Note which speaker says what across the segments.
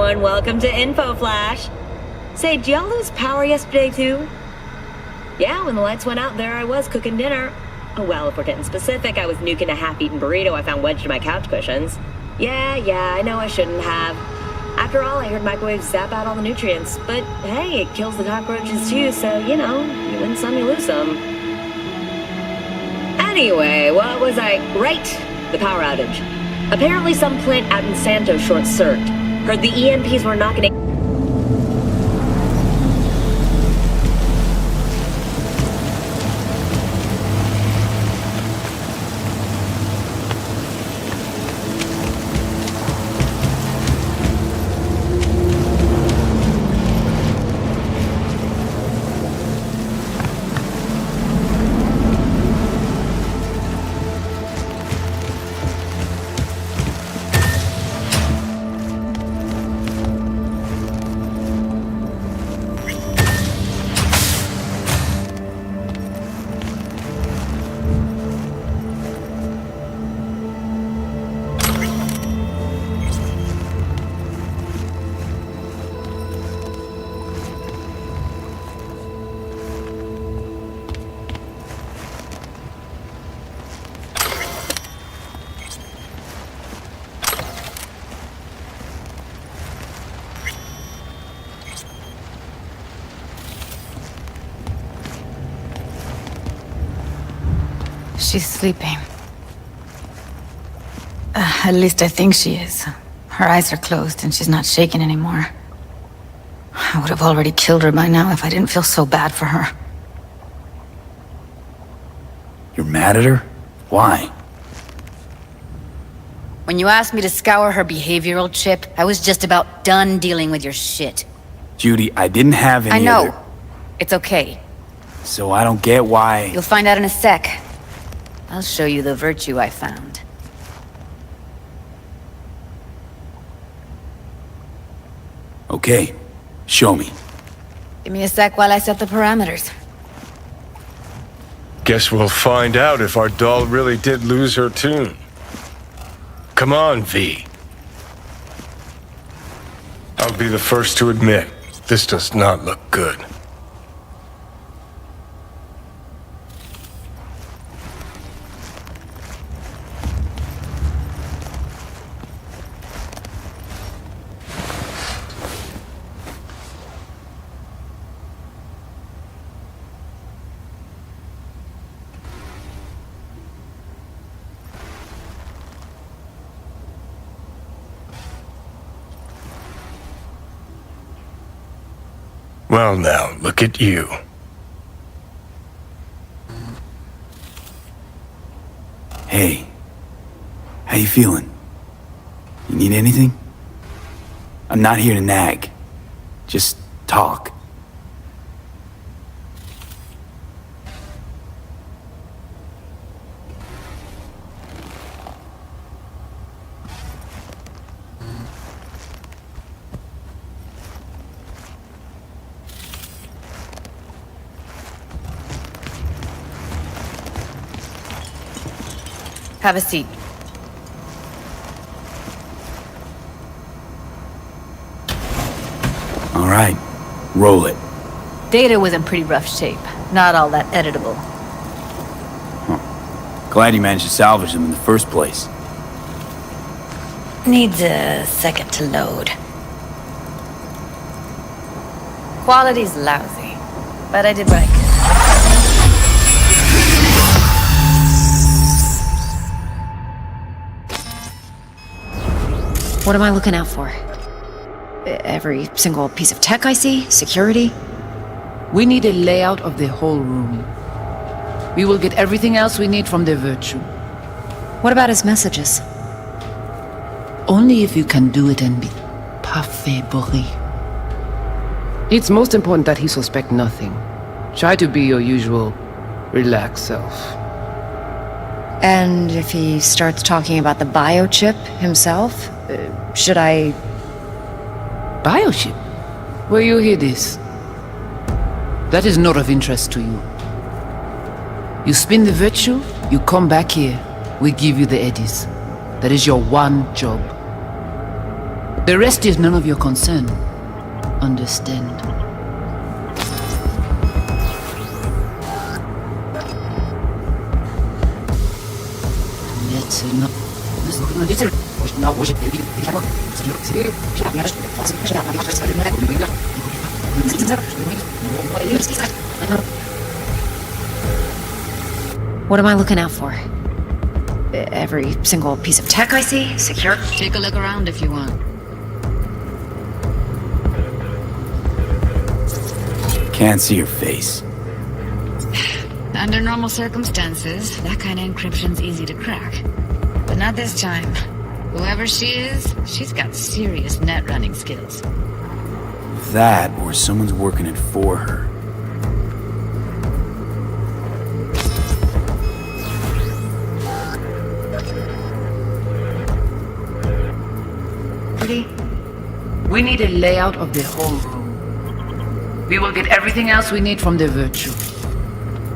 Speaker 1: everyone, welcome to Info Flash. Say, did y'all lose power yesterday too? Yeah, when the lights went out, there I was cooking dinner. Oh well, if we're getting specific, I was nuking a half-eaten burrito I found wedged in my couch cushions. Yeah, I know I shouldn't have. After all, I heard microwaves zap out all the nutrients. But hey, it kills the cockroaches too, so, you know, you win some, you lose some. Anyway, what was I... Right, the power outage. Apparently some plant out in Santos short-circuited. Heard the EMPs were knocking it...
Speaker 2: She's sleeping. At least I think she is. Her eyes are closed and she's not shaking anymore. I would have already killed her by now if I didn't feel so bad for her.
Speaker 3: You're mad at her? Why?
Speaker 2: When you asked me to scour her behavioral chip, I was just about done dealing with your shit.
Speaker 3: Judy, I didn't have any
Speaker 2: I know.
Speaker 3: other...
Speaker 2: It's okay.
Speaker 3: So I don't get why...
Speaker 2: You'll find out in a sec. I'll show you the virtue I found.
Speaker 3: Okay, show me.
Speaker 2: Give me a sec while I set the parameters.
Speaker 4: Guess we'll find out if our doll really did lose her tune. Come on, V. I'll be the first to admit, this does not look good. Well now, look at you.
Speaker 3: Hey, how you feeling? You need anything? I'm not here to nag. Just talk.
Speaker 2: Have a seat.
Speaker 3: All right, roll it.
Speaker 2: Data was in pretty rough shape. Not all that editable.
Speaker 3: Glad you managed to salvage them in the first place.
Speaker 2: Needs a second to load. Quality's lousy, but I did what I could.
Speaker 5: What am I looking out for? Every single piece of tech I see? Security?
Speaker 6: We need a layout of the whole room. We will get everything else we need from the Virtue.
Speaker 5: What about his messages?
Speaker 6: Only if you can do it and be parfait bourré. It's most important that he suspect nothing. Try to be your usual, relaxed self.
Speaker 5: And if he starts talking about the biochip himself, should I...
Speaker 6: Biochip? Where you hear this? That is not of interest to you. You spin the Virtue, you come back here, we give you the eddies. That is your one job. The rest is none of your concern. Understand? Let's not.
Speaker 5: What am I looking out for? Every single piece of tech I see? Secure?
Speaker 2: Take a look around if you want.
Speaker 3: Can't see your face.
Speaker 2: Under normal circumstances, that kind of encryption's easy to crack. But not this time. Whoever she is, she's got serious net running skills.
Speaker 3: That, or someone's working it for her.
Speaker 6: We need a layout of the whole room. We will get everything else we need from the virtue.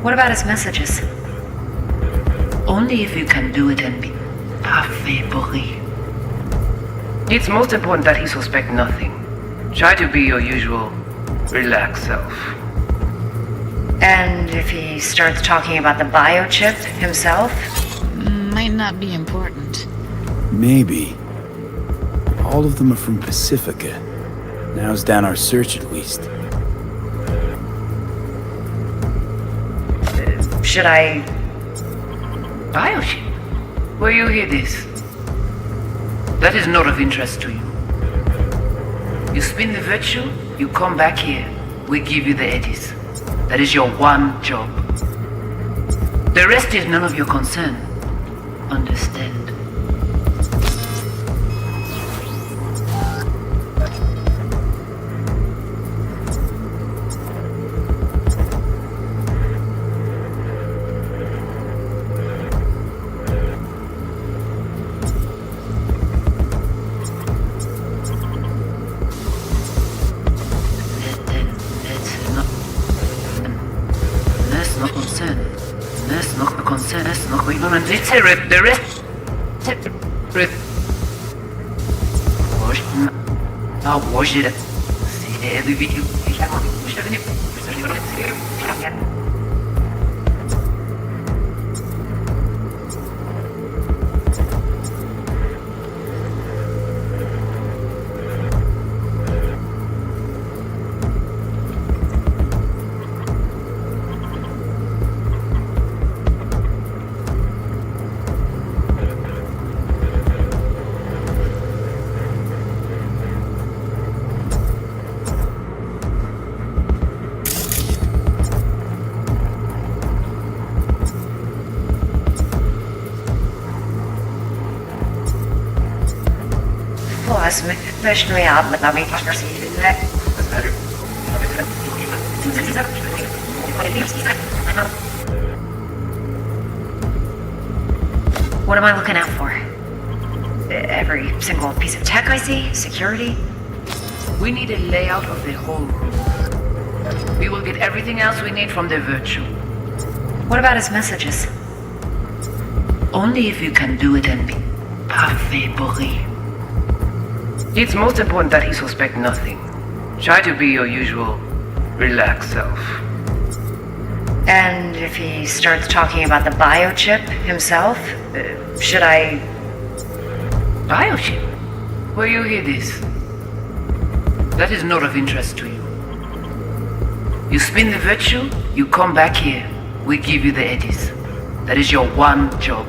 Speaker 5: What about his messages?
Speaker 6: Only if you can do it and be parfait bourré. It's most important that he suspect nothing. Try to be your usual, relaxed self.
Speaker 5: And if he starts talking about the biochip himself?
Speaker 2: Might not be important.
Speaker 3: Maybe. All of them are from Pacifica. Narrows down our search at least.
Speaker 5: Should I...
Speaker 6: Biochip? Where you hear this? That is not of interest to you. You spin the virtue, you come back here. We give you the eddies. That is your one job. The rest is none of your concern. Understand? The rest. Now wash it.
Speaker 5: Especially out with me. What am I looking out for? Every single piece of tech I see? Security?
Speaker 6: We need a layout of the whole room. We will get everything else we need from the virtue.
Speaker 5: What about his messages?
Speaker 6: Only if you can do it and be parfait bourré. It's most important that he suspect nothing. Try to be your usual, relaxed self.
Speaker 5: And if he starts talking about the biochip himself, should I...
Speaker 6: Biochip? Where you hear this? That is not of interest to you. You spin the virtue, you come back here. We give you the eddies. That is your one job.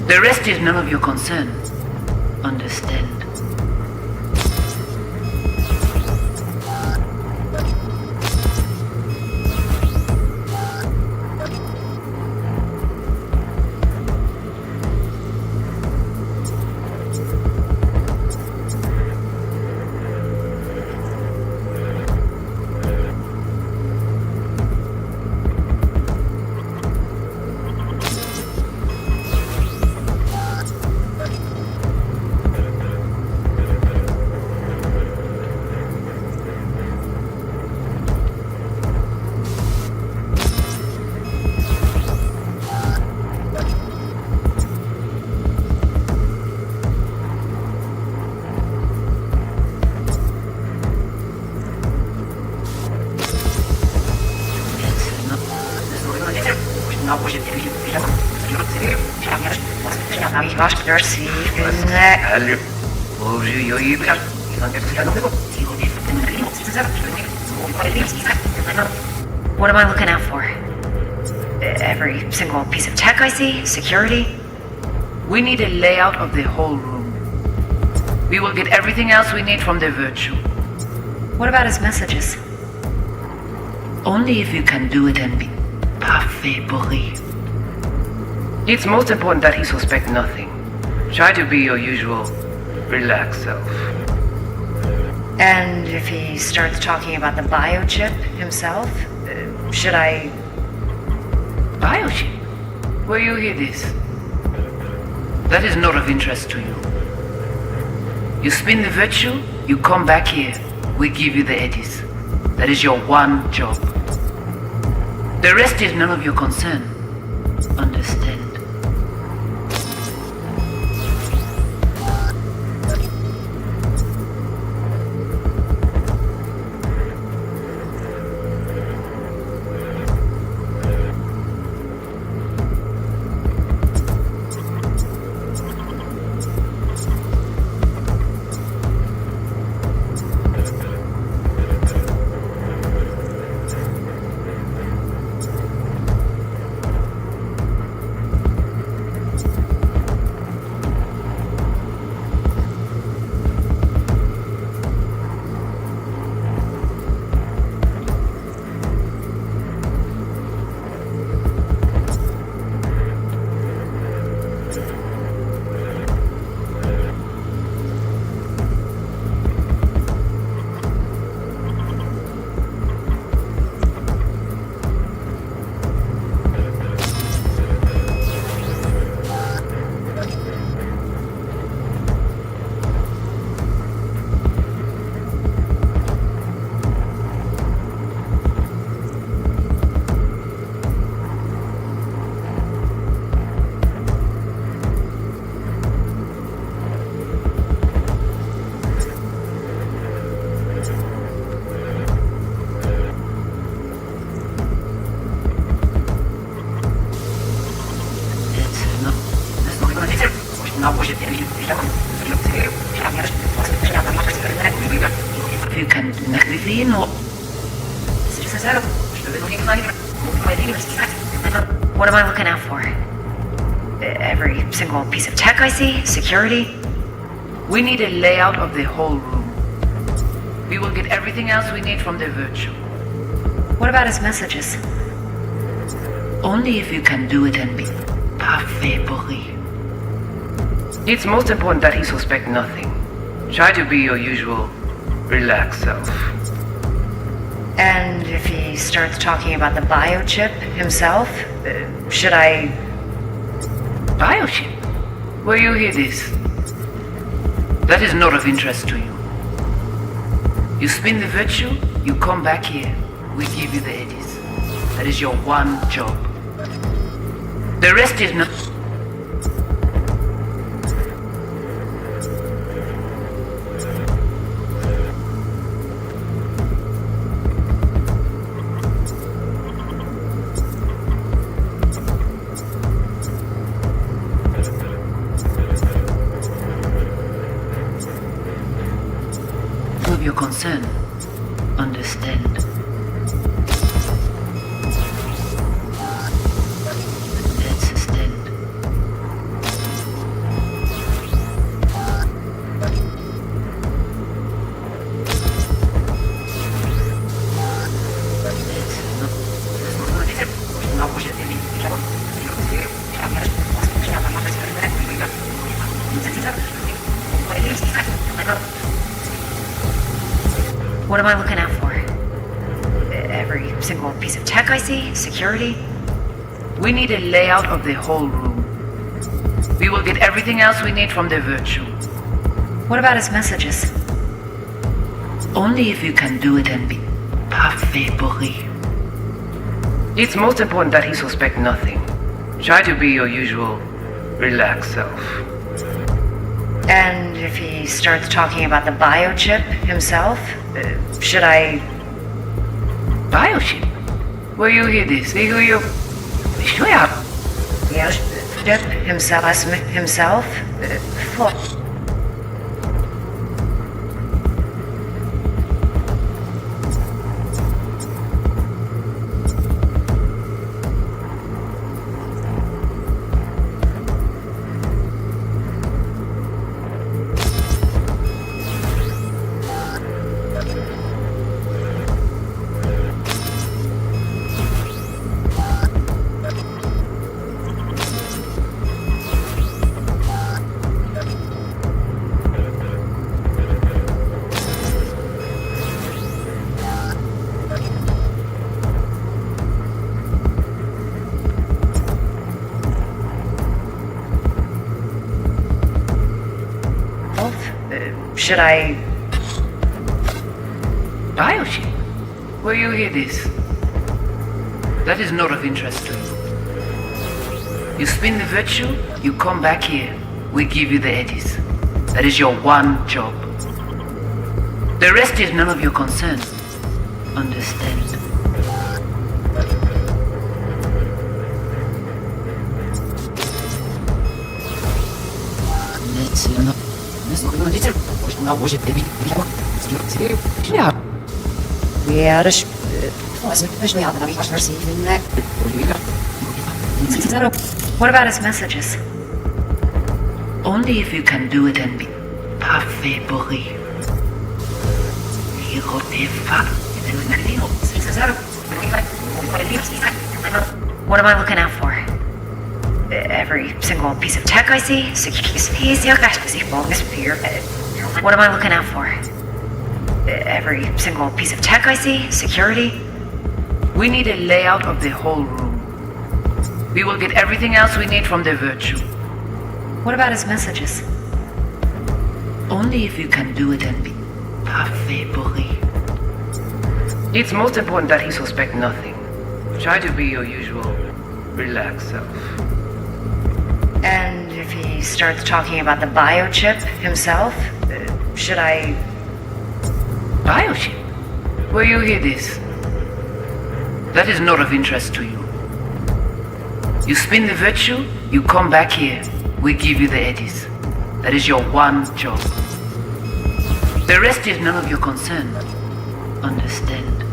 Speaker 6: The rest is none of your concern. Understand?
Speaker 5: What am I looking out for? Every single piece of tech I see? Security?
Speaker 6: We need a layout of the whole room. We will get everything else we need from the virtue.
Speaker 5: What about his messages?
Speaker 6: Only if you can do it and be parfait bourré. It's most important that he suspect nothing. Try to be your usual relaxed self.
Speaker 5: And if he starts talking about the biochip himself, should I...
Speaker 6: Biochip? Where you hear this? That is not of interest to you. You spin the virtue, you come back here, we give you the eddies. That is your one job. The rest is none of your concern. Understand? You can everything or...
Speaker 5: What am I looking out for? Every single piece of tech I see? Security?
Speaker 6: We need a layout of the whole room. We will get everything else we need from the virtue.
Speaker 5: What about his messages?
Speaker 6: Only if you can do it and be parfait bourré. It's most important that he suspect nothing. Try to be your usual relaxed self.
Speaker 5: And if he starts talking about the biochip himself, should I...
Speaker 6: Biochip? Where you hear this? That is not of interest to you. You spin the virtue, you come back here, we give you the eddies. That is your one job. The rest is not... Of your concern. Understand? Let's stand.
Speaker 5: What am I looking out for? Every single piece of tech I see? Security?
Speaker 6: We need a layout of the whole room. We will get everything else we need from the virtue.
Speaker 5: What about his messages?
Speaker 6: Only if you can do it and be parfait bourré. It's most important that he suspect nothing. Try to be your usual relaxed self.
Speaker 5: And if he starts talking about the biochip himself, should I...
Speaker 6: Biochip? Where you hear this? They hear you... Swear.
Speaker 5: biochip himself? Fuck. Should I...
Speaker 6: Biochip? Where you hear this? That is not of interest to you. You spin the virtue, you come back here. We give you the eddies. That is your one job. The rest is none of your concern. Understand?
Speaker 5: What about his messages?
Speaker 6: Only if you can do it and be parfait bourré.
Speaker 5: What am I looking out for? Every single piece of tech I see? What am I looking out for? Every single piece of tech I see? Security?
Speaker 6: We need a layout of the whole room. We will get everything else we need from the virtue.
Speaker 5: What about his messages?
Speaker 6: Only if you can do it and be parfait bourré. It's most important that he suspect nothing. Try to be your usual relaxed self.
Speaker 5: And if he starts talking about the biochip himself, should I...
Speaker 6: Biochip? Where you hear this? That is not of interest to you. You spin the virtue, you come back here. We give you the eddies. That is your one job. The rest is none of your concern. Understand?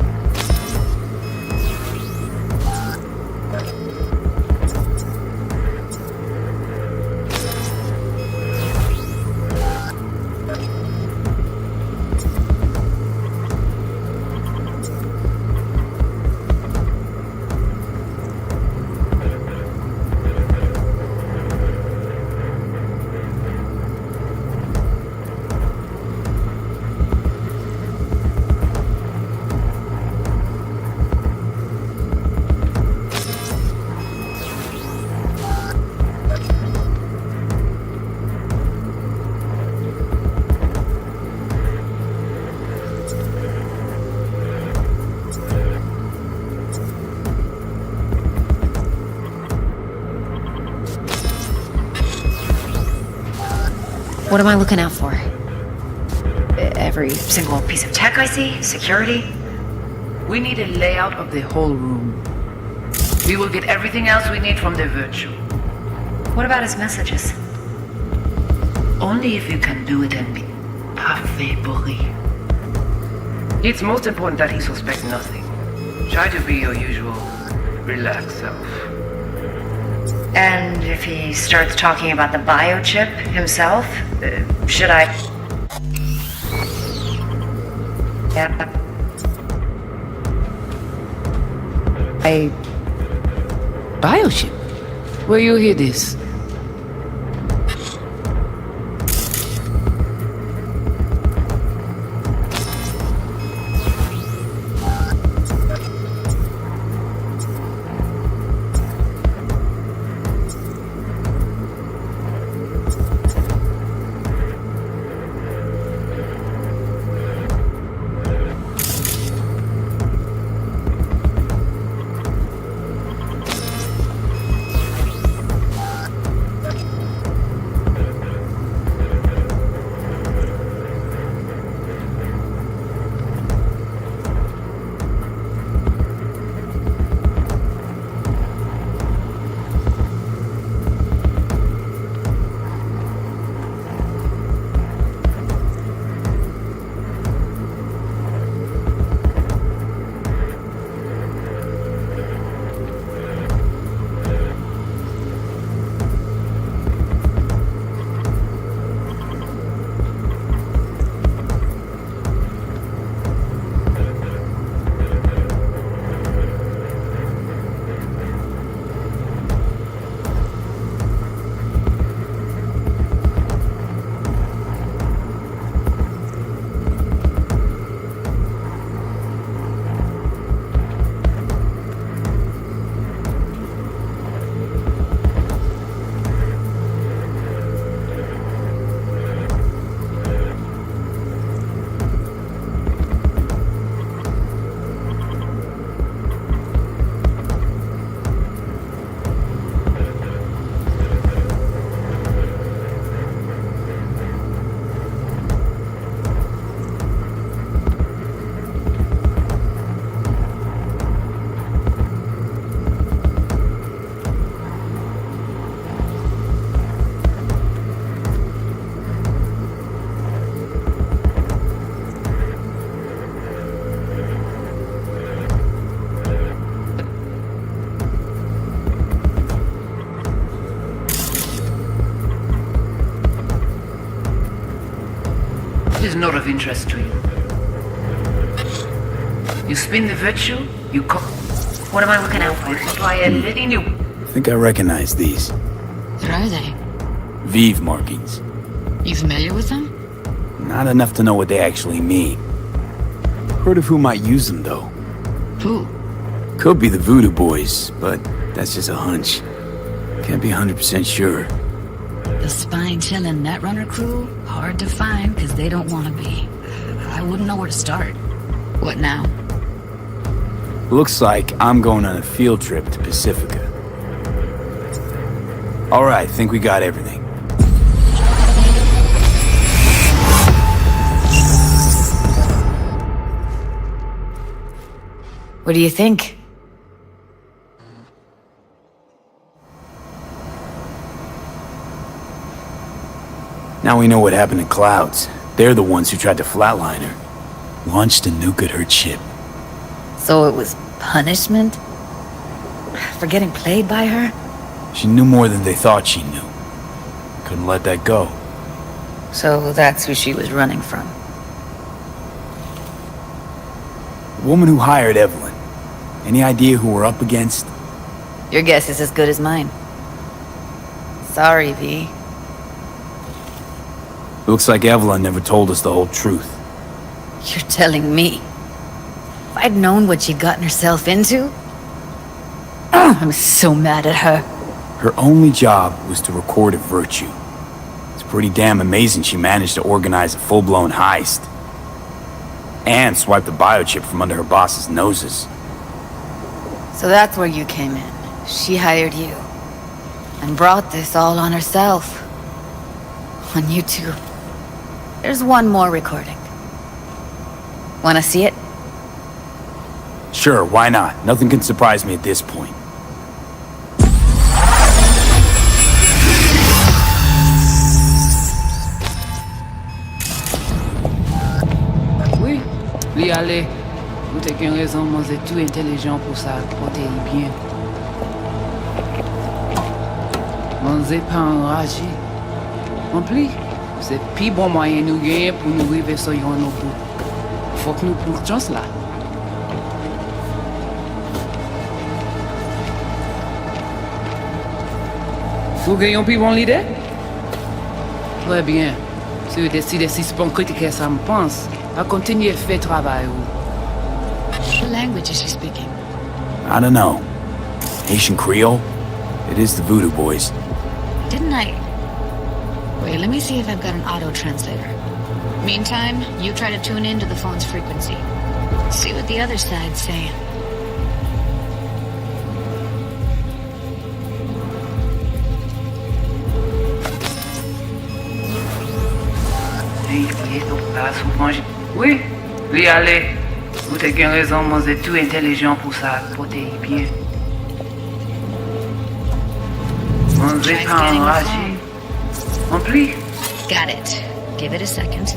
Speaker 5: What am I looking out for? Every single piece of tech I see? Security?
Speaker 6: We need a layout of the whole room. We will get everything else we need from the virtue.
Speaker 5: What about his messages?
Speaker 6: Only if you can do it and be parfait bourré. It's most important that he suspect nothing. Try to be your usual relaxed self.
Speaker 5: And if he starts talking about the biochip himself, should I...
Speaker 6: Biochip? Where you hear this? is not of interest to you? You spin the virtue, you
Speaker 5: What am I looking out for? Why, anything new?
Speaker 3: I think I recognize these.
Speaker 2: What are they?
Speaker 3: Vive markings.
Speaker 2: You familiar with them?
Speaker 3: Not enough to know what they actually mean. Heard of who might use them, though.
Speaker 2: Who?
Speaker 3: Could be the Voodoo Boys, but that's just a hunch. Can't be 100% sure.
Speaker 2: The spine-chilling Netrunner crew? Hard to find, because they don't want to be. I wouldn't know where to start. What now?
Speaker 3: Looks like I'm going on a field trip to Pacifica. Alright, think we got everything.
Speaker 2: What do you think?
Speaker 3: Now we know what happened to Clouds. They're the ones who tried to flatline her. Launched a nuke at her ship.
Speaker 2: So it was punishment? For getting played by her?
Speaker 3: She knew more than they thought she knew. Couldn't let that go.
Speaker 2: So that's who she was running from.
Speaker 3: The woman who hired Evelyn. Any idea who we're up against?
Speaker 2: Your guess is as good as mine. Sorry, V.
Speaker 3: Looks like Evelyn never told us the whole truth.
Speaker 2: You're telling me? If I'd known what she'd gotten herself into? I'm so mad at her.
Speaker 3: Her only job was to record a virtue. It's pretty damn amazing she managed to organize a full-blown heist. And swipe the biochip from under her boss's noses.
Speaker 2: So that's where you came in. She hired you. And brought this all on herself. On you two. There's one more recording. Wanna see it?
Speaker 3: Sure, why not? Nothing can surprise me at this point.
Speaker 6: Oui, li ale. Ou te gen raison, moi c'est tout intelligent pour ça, pour te y bien. Moi c'est pas enragé. En plus, c'est plus bon moyen nous gagner pour nous arriver sur yon au bout. Faut que nous prenions chance là. Vous gagnez plus bon l'idée? Très bien. Si vous décidez si c'est bon critiquer ça me pense, à continuer à faire travail.
Speaker 2: What language is she speaking?
Speaker 3: I don't know. Haitian Creole? It is the Voodoo Boys.
Speaker 2: Didn't I? Wait, let me see if I've got an auto-translator. Meantime, you try to tune into the phone's frequency. See what the other side's saying.
Speaker 6: Oui, lui allez. Vous avez raison, moi c'est tout intelligent pour ça, pour te y bien. Moi c'est pas enragé. En plus.
Speaker 2: Got it. Give it a second.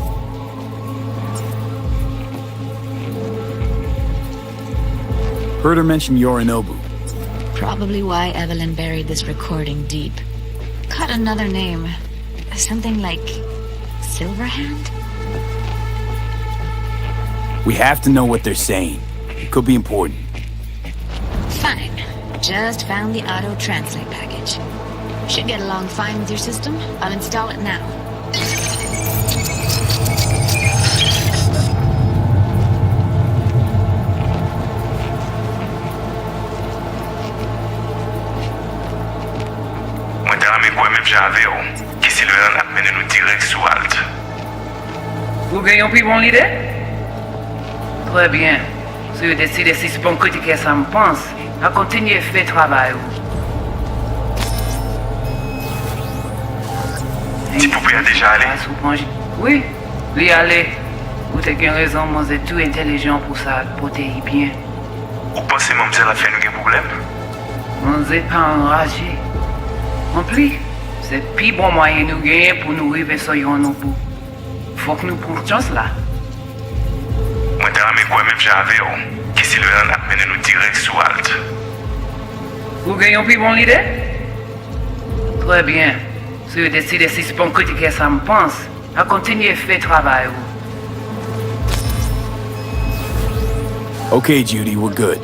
Speaker 3: Heard her mention Yorinobu.
Speaker 2: Probably why Evelyn buried this recording deep. Caught another name. Something like Silverhand?
Speaker 3: We have to know what they're saying. It could be important.
Speaker 2: Fine. Just found the auto-translate package. Should get along fine with your system. I'll install it now.
Speaker 7: Mwen te rame kwen mèm jave yo, ki Silveran ap mene nou direct sou alt.
Speaker 6: Vous gagnez plus bon l'idée? Très bien. Si vous décidez si c'est bon critiquer ça me pense, à continuer à faire travail.
Speaker 7: Ti poupou ya deja ale?
Speaker 6: Oui, lui allez. Vous avez raison, moi c'est tout intelligent pour ça, pour te y bien.
Speaker 7: Ou pense mamzelle a fè nou gen problem?
Speaker 6: Moi c'est pas enragé. En plus, c'est plus bon moyen nous gagner pour nous arriver sur yon au bout. Faut que nous prenions chance là.
Speaker 7: Mwen te rame kwen mèm jave yo, ki Silveran ap mene nou direct sou alt.
Speaker 6: Vous gagnez plus bon l'idée? Très bien. Si vous décidez si c'est bon critiquer ça me pense, à continuer à faire travail.
Speaker 3: Okay, Judy, we're good.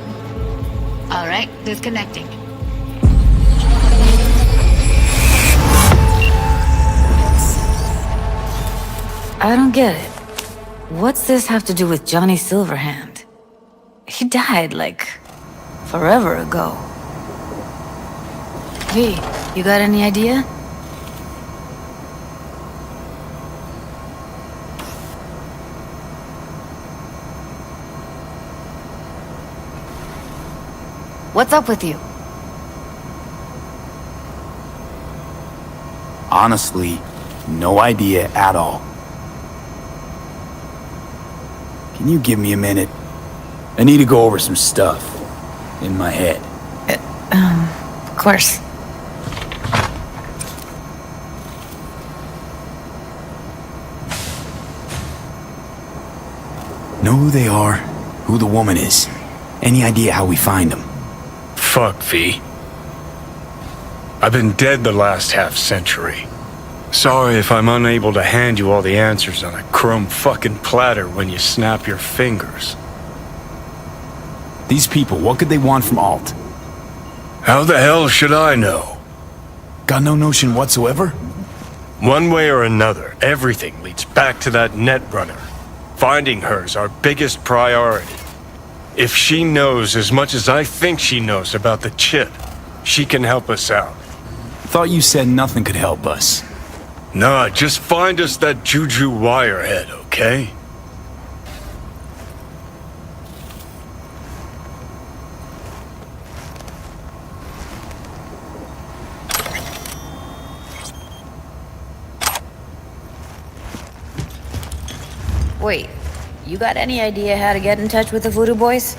Speaker 2: All right, disconnecting. I don't get it. What's this have to do with Johnny Silverhand? He died, like, forever ago. V, you got any idea? What's up with you?
Speaker 3: Honestly, no idea at all. Can you give me a minute? I need to go over some stuff in my head.
Speaker 2: Of course.
Speaker 3: Know who they are, who the woman is. Any idea how we find them?
Speaker 4: Fuck, V. I've been dead the last half-century. Sorry if I'm unable to hand you all the answers on a chrome fucking platter when you snap your fingers.
Speaker 3: These people, what could they want from Alt?
Speaker 4: How the hell should I know?
Speaker 3: Got no notion whatsoever?
Speaker 4: One way or another, everything leads back to that netrunner. Finding her's our biggest priority. If she knows as much as I think she knows about the chip, she can help us out.
Speaker 3: Thought you said nothing could help us.
Speaker 4: Nah, just find us that Juju wirehead, okay?
Speaker 2: Wait, you got any idea how to get in touch with the Voodoo Boys?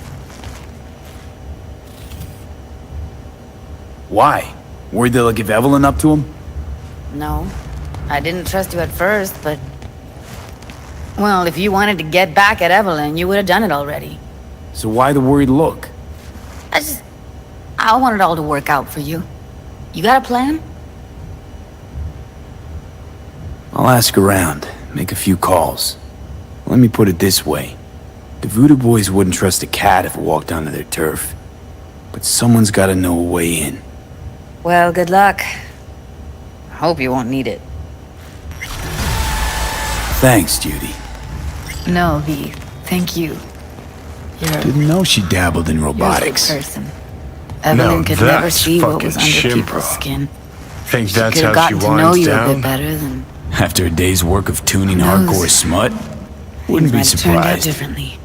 Speaker 3: Why? Worried they'll give Evelyn up to them?
Speaker 2: No. I didn't trust you at first, but... Well, if you wanted to get back at Evelyn, you would have done it already.
Speaker 3: So why the worried look?
Speaker 2: I want it all to work out for you. You got a plan?
Speaker 3: I'll ask around, make a few calls. Let me put it this way. The Voodoo Boys wouldn't trust a cat if it walked onto their turf. But someone's gotta know a way in.
Speaker 2: Well, good luck. I hope you won't need it.
Speaker 3: Thanks, Judy.
Speaker 2: No, V. Thank you. You're
Speaker 3: Didn't know she dabbled in
Speaker 2: a good
Speaker 3: robotics.
Speaker 2: person. Evelyn could never
Speaker 4: that's
Speaker 2: see what was
Speaker 4: fucking
Speaker 2: under
Speaker 4: Shimbra.
Speaker 2: people's skin.
Speaker 4: Think
Speaker 2: She
Speaker 4: that's
Speaker 2: could have
Speaker 4: how she
Speaker 2: gotten to know
Speaker 4: winds
Speaker 2: you a
Speaker 4: down?
Speaker 2: bit better than
Speaker 3: After a day's work of tuning
Speaker 2: Who knows?
Speaker 3: hardcore smut? Wouldn't be
Speaker 2: things might have turned out
Speaker 3: surprised.
Speaker 2: differently.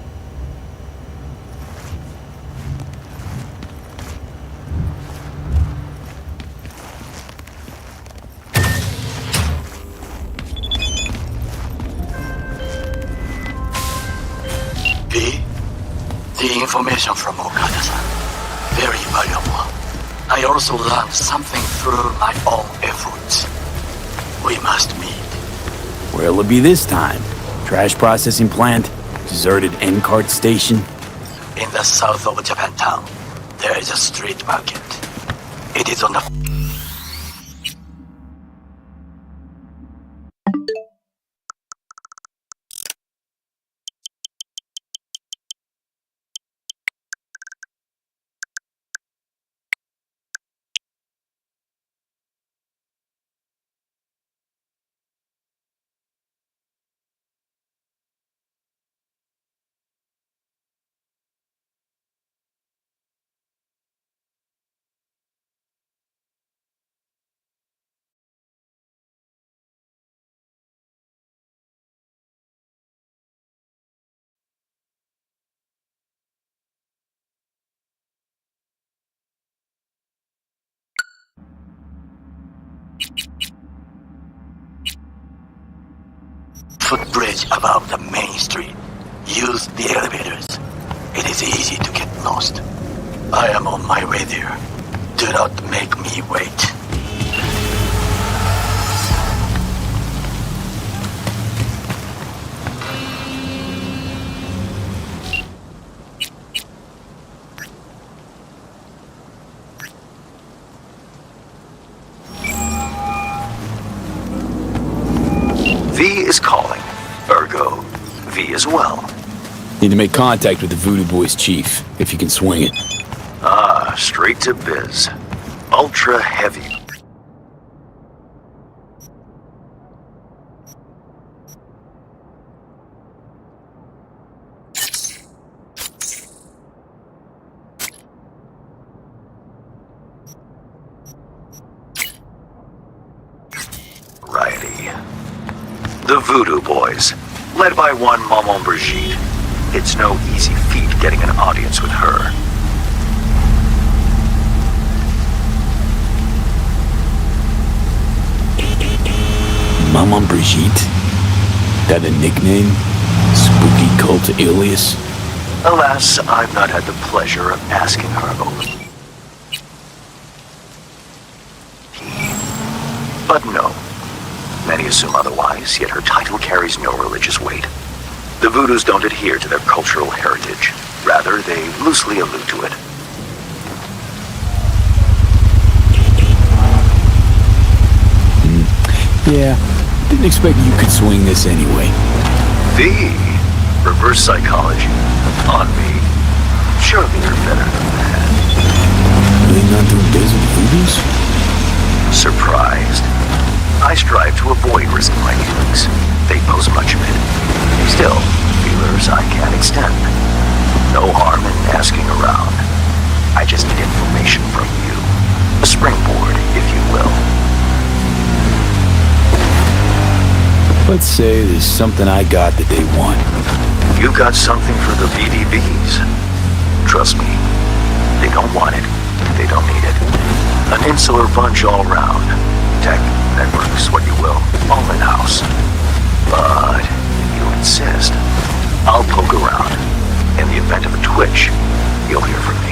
Speaker 8: B, the information from Okada-san, very valuable. I also learned something through my own efforts. We must meet.
Speaker 3: Where'll it be this time? Trash processing plant? Deserted N-cart station?
Speaker 8: In the south of Japantown, there is a street market. It is on the... footbridge above the main street. Use the elevators. It is easy to get lost. I am on my way there. Do not make me wait. V is calling. Ergo, V as well.
Speaker 3: Need to make contact with the Voodoo Boys chief, if you can swing it.
Speaker 9: Ah, straight to biz. Ultra heavy. Righty. The Voodoo Boys, led by one Maman Brigitte. It's no easy feat getting an audience with her.
Speaker 3: Maman Brigitte? That a nickname? Spooky cult alias?
Speaker 9: Alas, I've not had the pleasure of asking her over. But no. Many assume otherwise, yet her title carries no religious weight. The Voodoos don't adhere to their cultural heritage. Rather, they loosely allude to it.
Speaker 3: Yeah, didn't expect you could swing this anyway.
Speaker 9: The reverse psychology on me. Surely you're better than that.
Speaker 3: Really not doing biz with Voodoos?
Speaker 9: Surprised? I strive to avoid risking my feelings. They pose much of it. Still, feelers I can't extend. No harm in asking around. I just need information from you. A springboard, if you will.
Speaker 3: Let's say there's something I got that they want.
Speaker 9: You got something for the VDBs. Trust me, they don't want it. They don't need it. An insular bunch all round. Tech, networks, what you will, all in-house. But if you insist, I'll poke around. In the event of a twitch, you'll hear from me.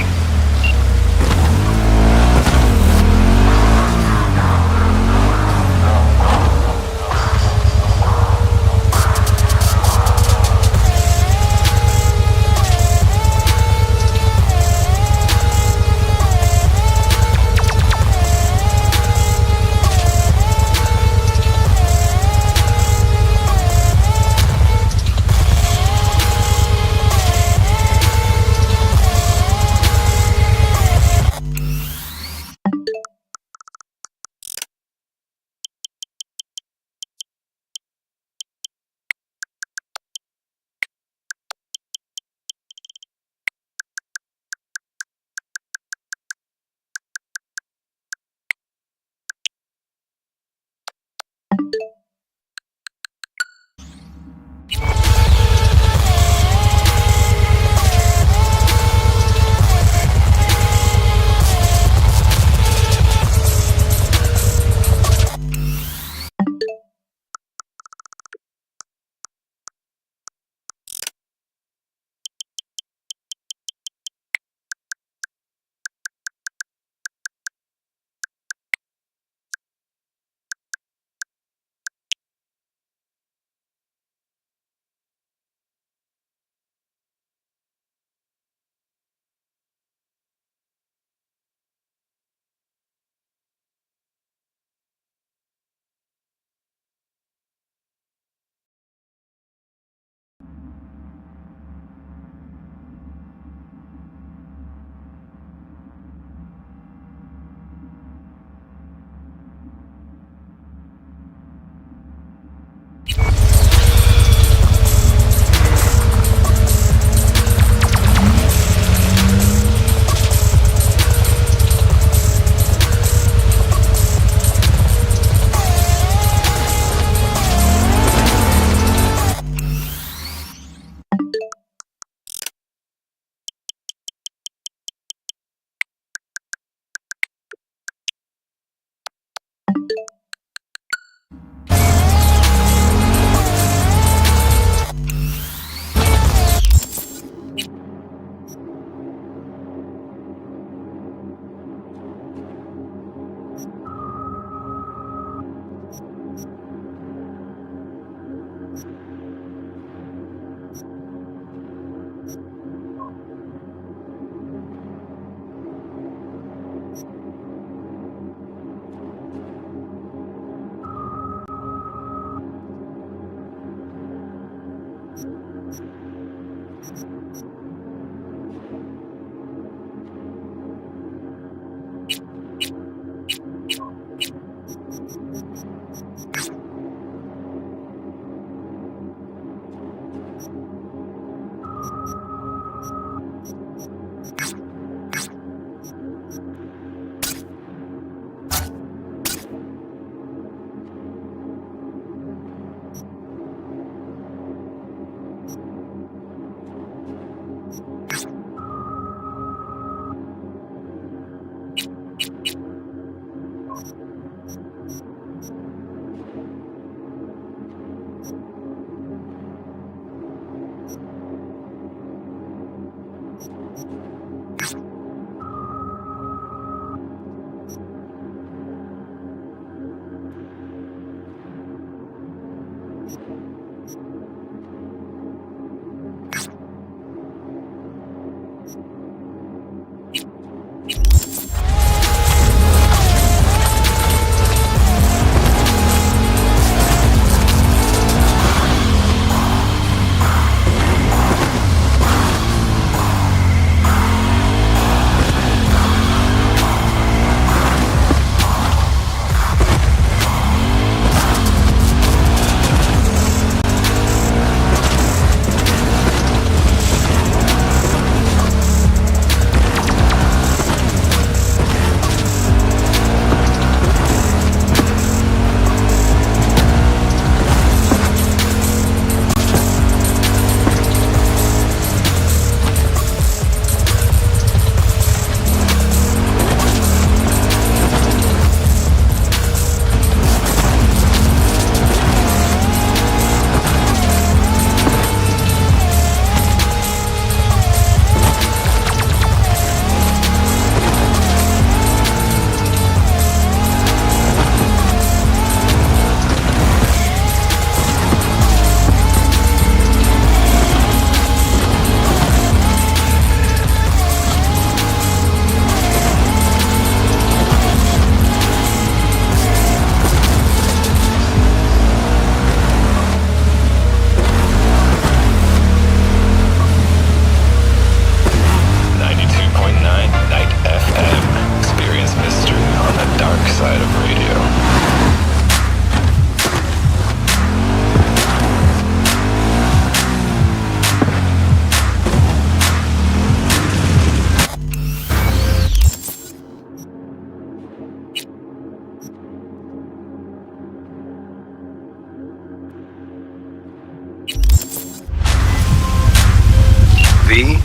Speaker 9: V,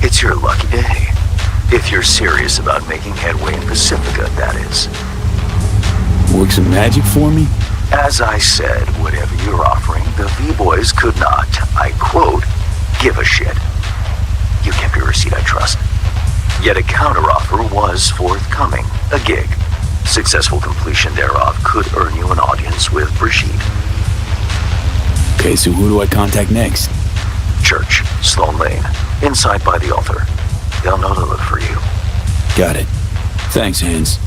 Speaker 9: it's your lucky day. If you're serious about making headway in Pacifica, that is.
Speaker 3: Work some magic for me?
Speaker 9: As I said, whatever you're offering, the V-Boys could not, I quote, give a shit. You kept your receipt, I trust. Yet a counteroffer was forthcoming, a gig. Successful completion thereof could earn you an audience with Brigitte.
Speaker 3: Okay, so who do I contact next?
Speaker 9: Church, Sloan Lane, inside by the altar. They'll know to look for you.
Speaker 3: Got it. Thanks, Hans.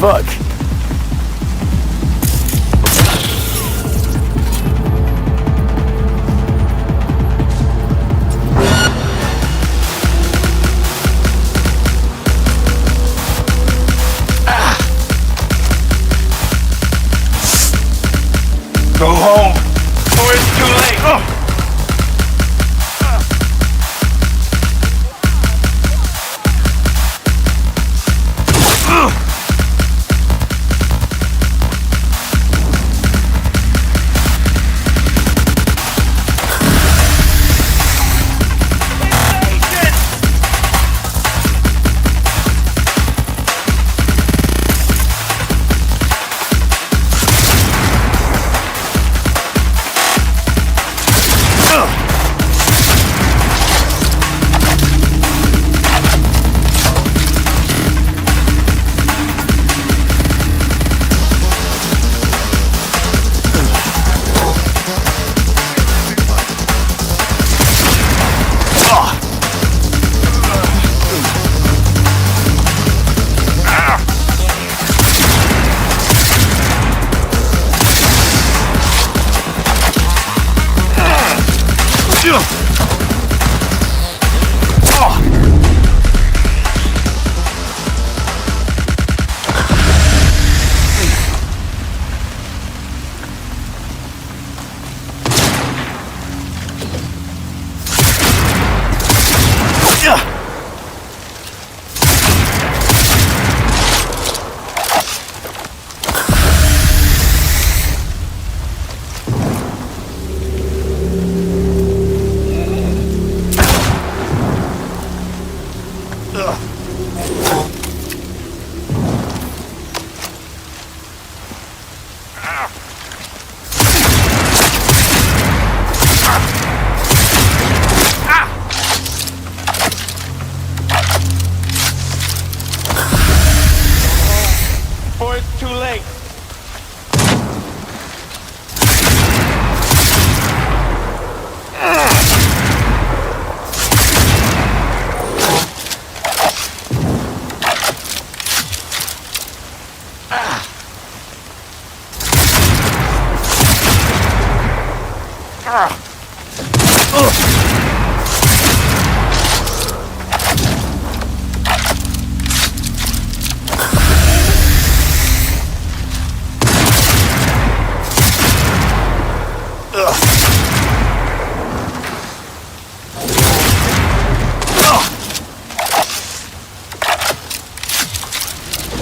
Speaker 3: Fuck.
Speaker 7: Go home, or it's too late. Oh. Before it's too late.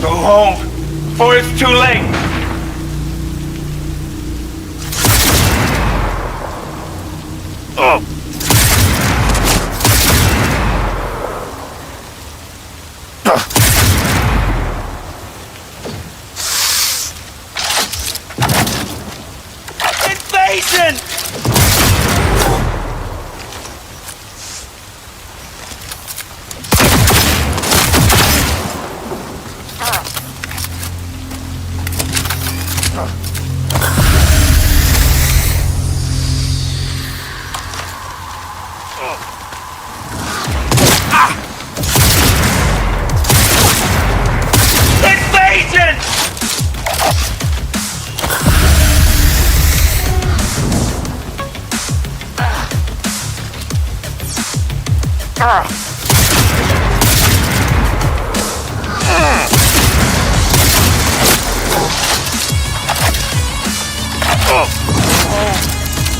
Speaker 7: Go home before it's too late. Invasion! Invasion!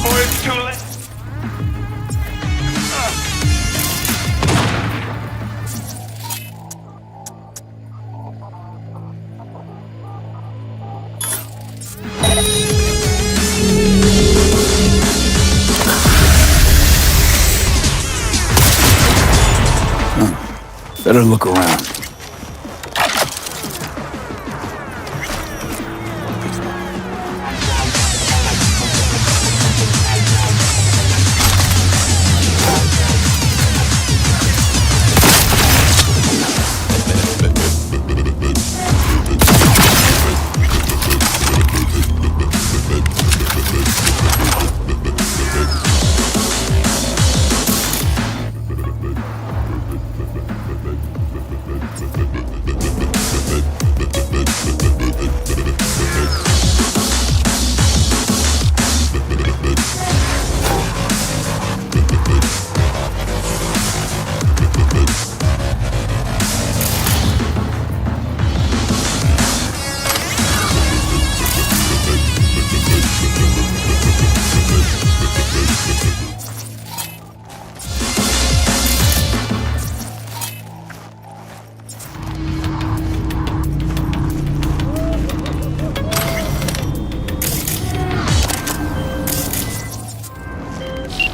Speaker 7: Before it's too late.
Speaker 3: Better look around.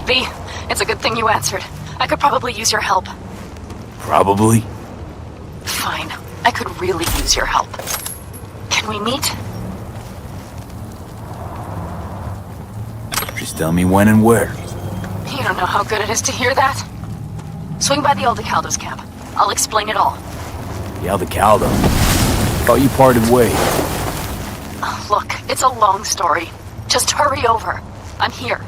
Speaker 2: V, it's a good thing you answered. I could probably use your help.
Speaker 3: Probably.
Speaker 2: Fine. I could really use your help. Can we meet?
Speaker 3: Just tell me when and where.
Speaker 2: You don't know how good it is to hear that. Swing by the Aldecaldo's camp. I'll explain it all.
Speaker 3: The Aldecaldo. Thought you parted ways.
Speaker 2: Look, it's a long story. Just hurry over. I'm here.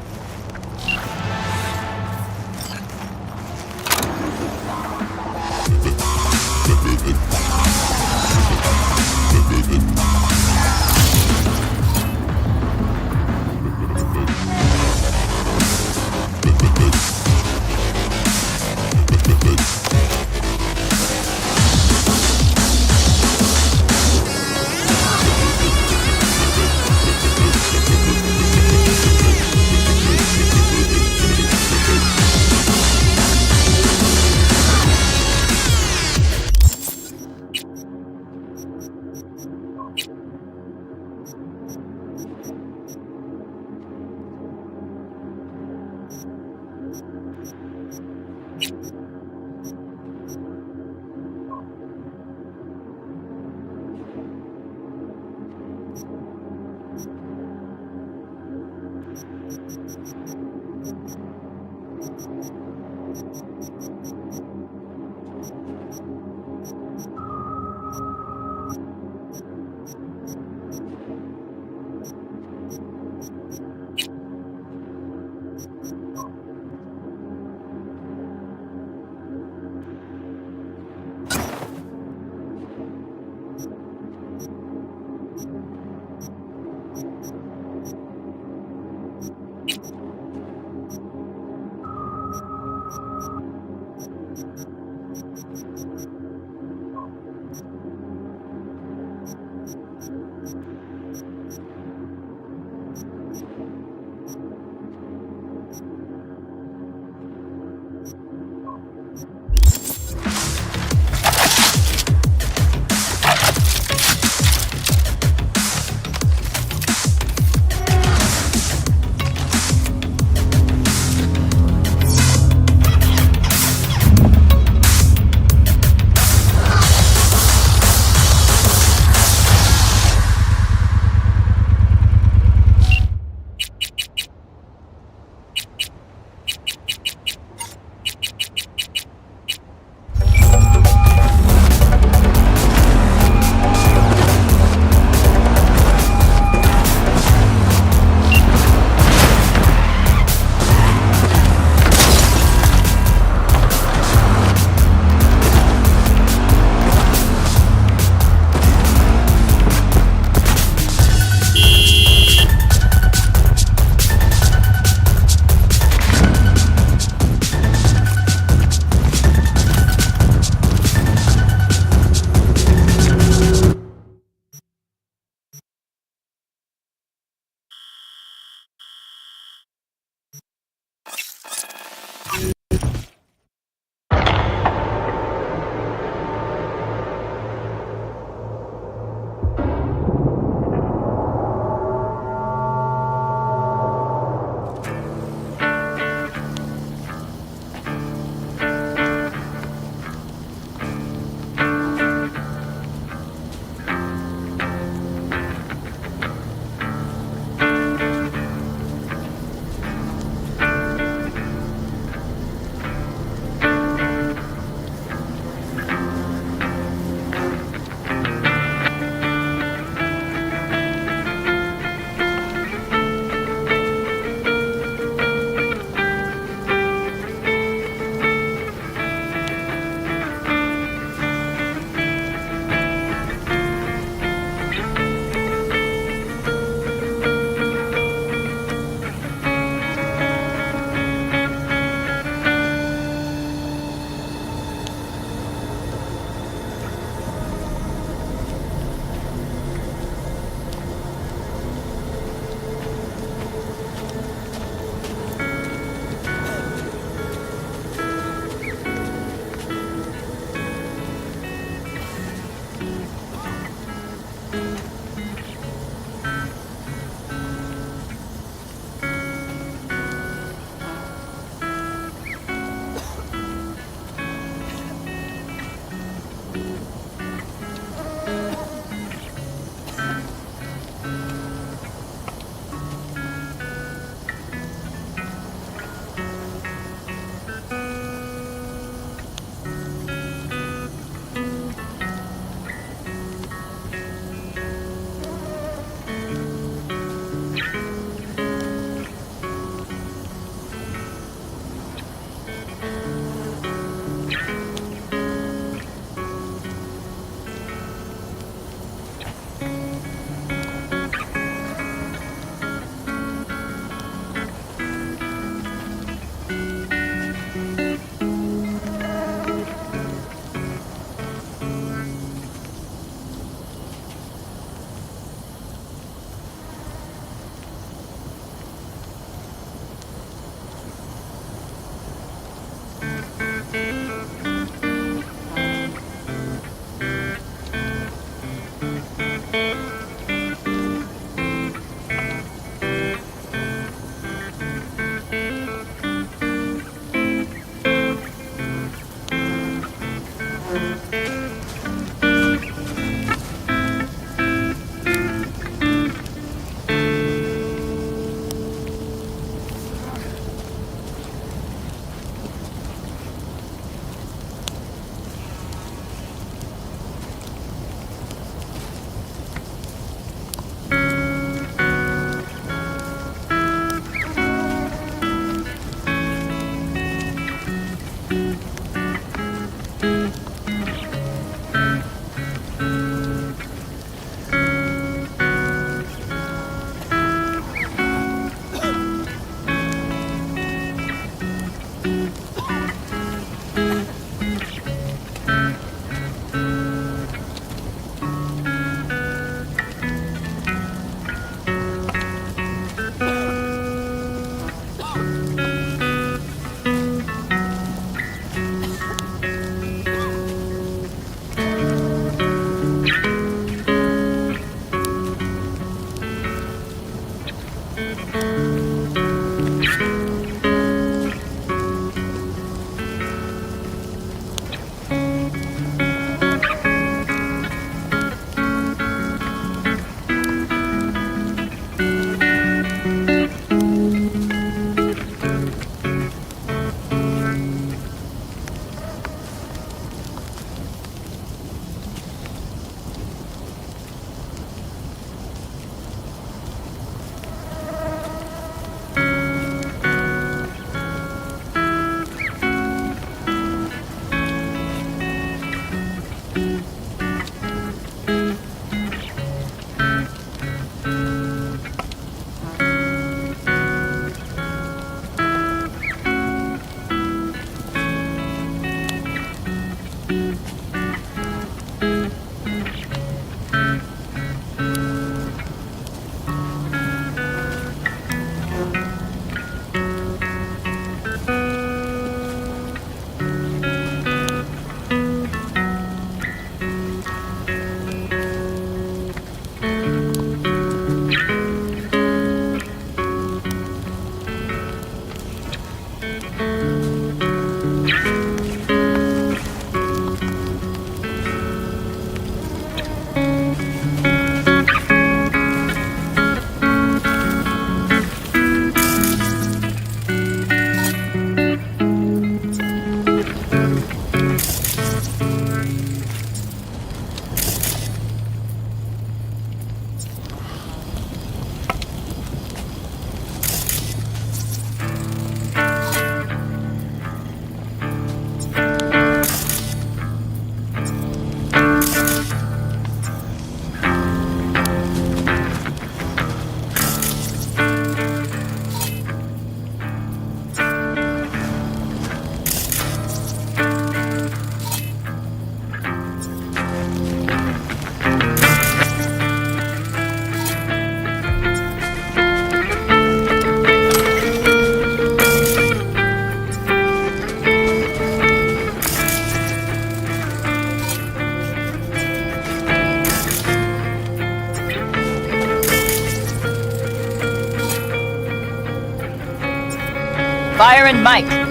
Speaker 2: Fire and Mike.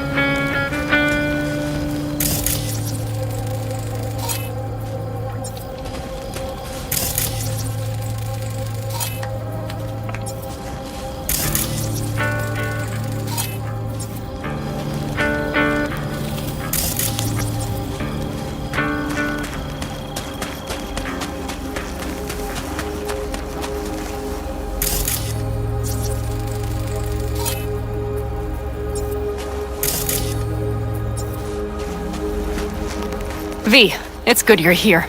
Speaker 2: V, it's good you're here.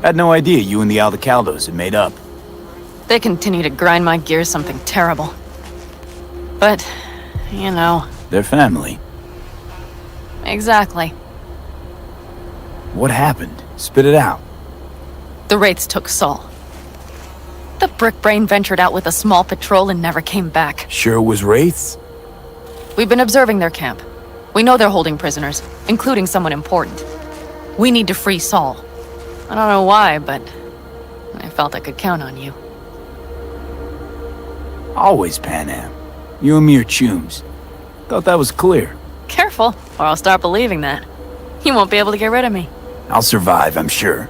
Speaker 3: Had no idea you and the Aldecaldos had made up.
Speaker 2: They continue to grind my gears something terrible. But, you know.
Speaker 3: They're family.
Speaker 2: Exactly.
Speaker 3: What happened? Spit it out.
Speaker 2: The Wraiths took Saul. The Brick Brain ventured out with a small patrol and never came back.
Speaker 3: Sure it was Wraiths?
Speaker 2: We've been observing their camp. We know they're holding prisoners, including someone important. We need to free Saul. I don't know why, but I felt I could count on you.
Speaker 3: Always Panam. You and me are chums. Thought that was clear.
Speaker 2: Careful, or I'll start believing that. You won't be able to get rid of me.
Speaker 3: I'll survive, I'm sure.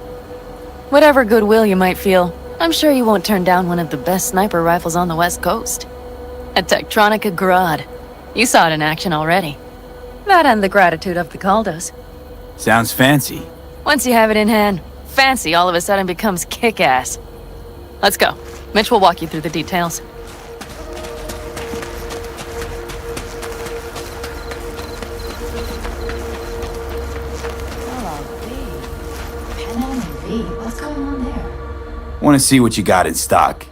Speaker 2: Whatever goodwill you might feel, I'm sure you won't turn down one of the best sniper rifles on the West Coast. A Tektronica Grad. You saw it in action already. That and the gratitude of the Caldos.
Speaker 3: Sounds fancy.
Speaker 2: Once you have it in hand, fancy all of a sudden becomes kick-ass. Let's go. Mitch will walk you through the details.
Speaker 3: Want to see what you got in stock.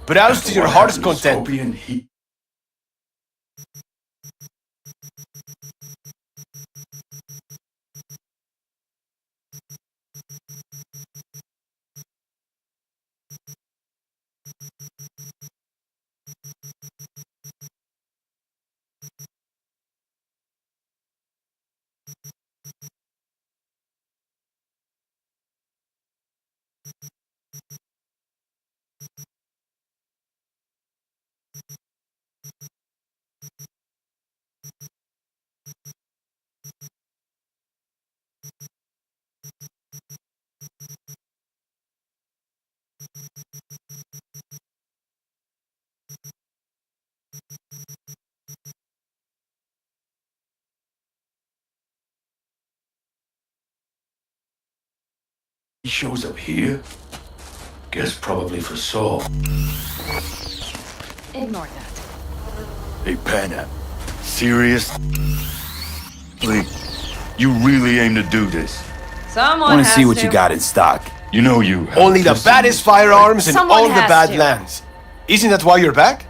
Speaker 10: Browse to your heart's content.
Speaker 9: He shows up here. Guess probably for Saul.
Speaker 2: Ignore that.
Speaker 9: Hey, Panam. Serious? You really aim to do this?
Speaker 2: Someone
Speaker 3: Want to see what you got in stock.
Speaker 9: You know you have
Speaker 10: Only the
Speaker 9: pistol-
Speaker 10: baddest firearms in
Speaker 2: Someone
Speaker 10: all the
Speaker 2: has to.
Speaker 10: Badlands. Isn't that why you're back?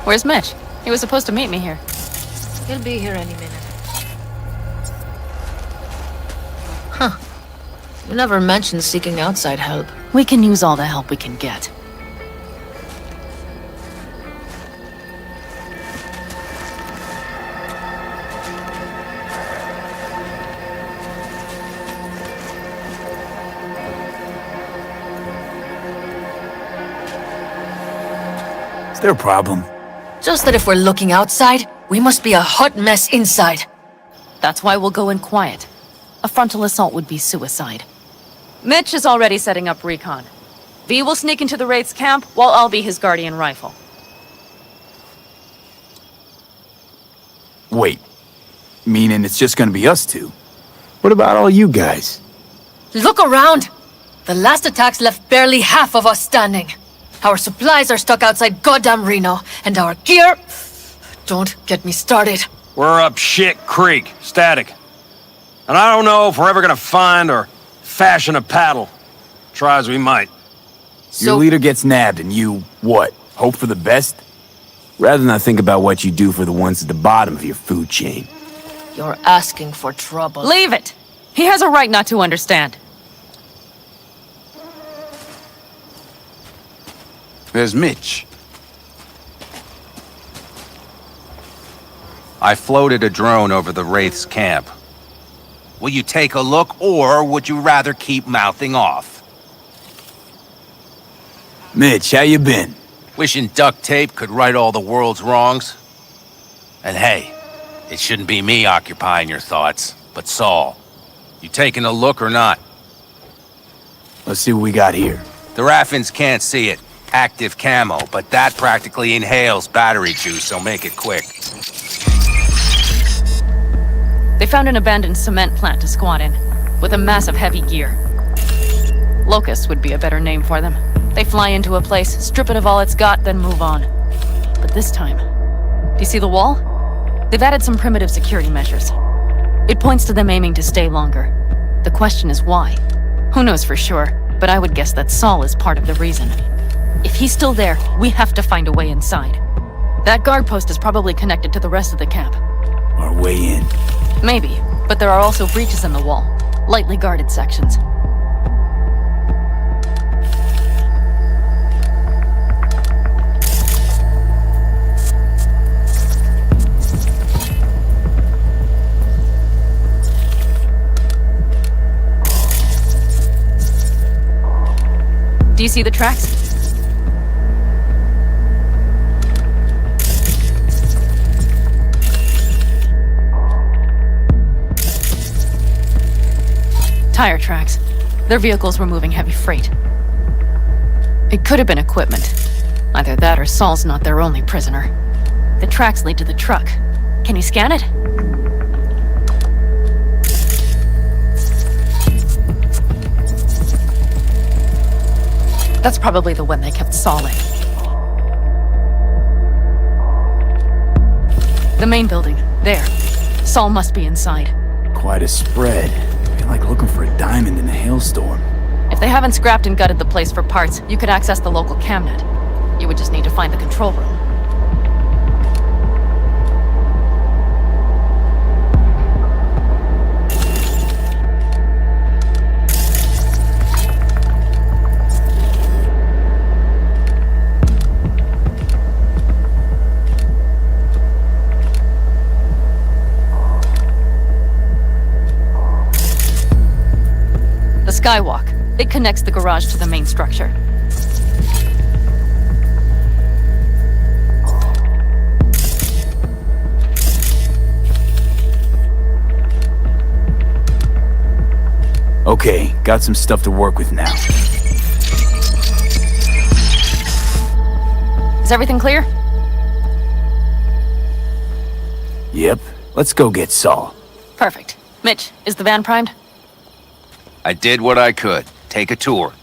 Speaker 2: Where's Mitch? He was supposed to meet me here.
Speaker 11: He'll be here any minute. Huh. You never mentioned seeking outside help.
Speaker 2: We can use all the help we can get.
Speaker 3: Is there a problem?
Speaker 11: Just that if we're looking outside, we must be a hot mess inside.
Speaker 2: That's why we'll go in quiet. A frontal assault would be suicide. Mitch is already setting up recon. V will sneak into the Wraith's camp, while I'll be his guardian rifle.
Speaker 3: Wait. Meaning it's just gonna be us two? What about all you guys?
Speaker 11: Look around! The last attacks left barely half of us standing. Our supplies are stuck outside goddamn Reno, and our gear... Don't get me started.
Speaker 12: We're up shit creek, static. And I don't know if we're ever gonna find or fashion a paddle. Try as we might.
Speaker 3: Your leader gets nabbed and you, what, hope for the best? Rather not think about what you do for the ones at the bottom of your food chain.
Speaker 11: You're asking for trouble.
Speaker 2: Leave it! He has a right not to understand.
Speaker 13: There's Mitch. I floated a drone over the Wraith's camp. Will you take a look, or would you rather keep mouthing off?
Speaker 3: Mitch, how you been?
Speaker 13: Wishing duct tape could right all the world's wrongs. And hey, it shouldn't be me occupying your thoughts, but Saul. You taking a look or not?
Speaker 3: Let's see what we got here.
Speaker 13: The Raffins can't see it. Active camo, but that practically inhales battery juice, so make it quick.
Speaker 2: They found an abandoned cement plant to squat in, with a massive heavy gear. Locusts would be a better name for them. They fly into a place, strip it of all it's got, then move on. But this time... Do you see the wall? They've added some primitive security measures. It points to them aiming to stay longer. The question is why? Who knows for sure, but I would guess that Saul is part of the reason. If he's still there, we have to find a way inside. That guard post is probably connected to the rest of the camp.
Speaker 3: Our way in.
Speaker 2: Maybe, but there are also breaches in the wall. Lightly guarded sections. Do you see the tracks? Tire tracks. Their vehicles were moving heavy freight. It could have been equipment.
Speaker 11: Either that or Saul's not their only prisoner. The tracks lead to the truck. Can you scan it? That's probably the one they kept Saul in. The main building. There. Saul must be inside.
Speaker 3: Quite a spread. I feel like looking for a diamond in a hailstorm.
Speaker 11: If they haven't scrapped and gutted the place for parts, you could access the local camnet. You would just need to find the control room. The skywalk. It connects the garage to the main structure.
Speaker 3: Okay, got some stuff to work with now.
Speaker 11: Is everything clear?
Speaker 3: Yep, let's go get Saul.
Speaker 11: Perfect. Mitch, is the van primed?
Speaker 13: I did what I could. Take a tour.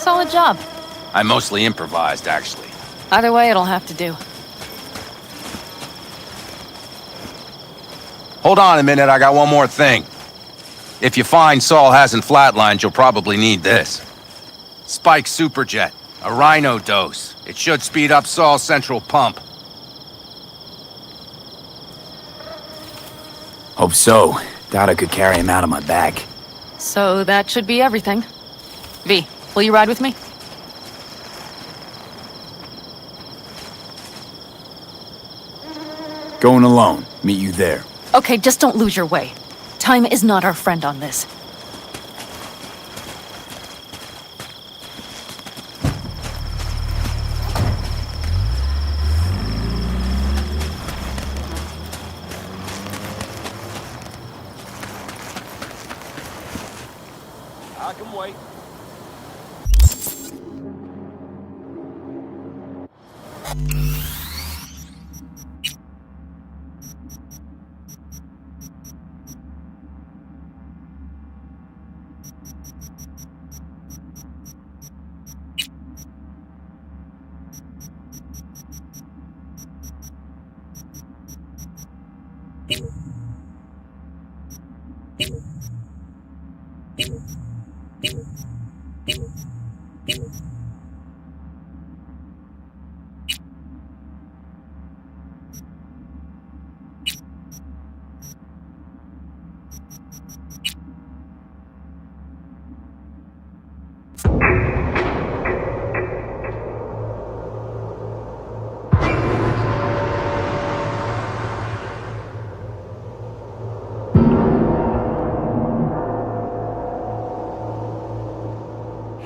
Speaker 11: Solid job.
Speaker 13: I mostly improvised, actually.
Speaker 11: Either way, it'll have to do.
Speaker 13: Hold on a minute, I got one more thing. If you find Saul hasn't flatlined, you'll probably need this. Spike Superjet, a Rhino dose. It should speed up Saul's central pump.
Speaker 3: Hope so. Doubt I could carry him out on my back.
Speaker 11: So that should be everything. V, will you ride with me?
Speaker 3: Going alone. Meet you there.
Speaker 11: Okay, just don't lose your way. Time is not our friend on this.
Speaker 12: I can wait.
Speaker 3: You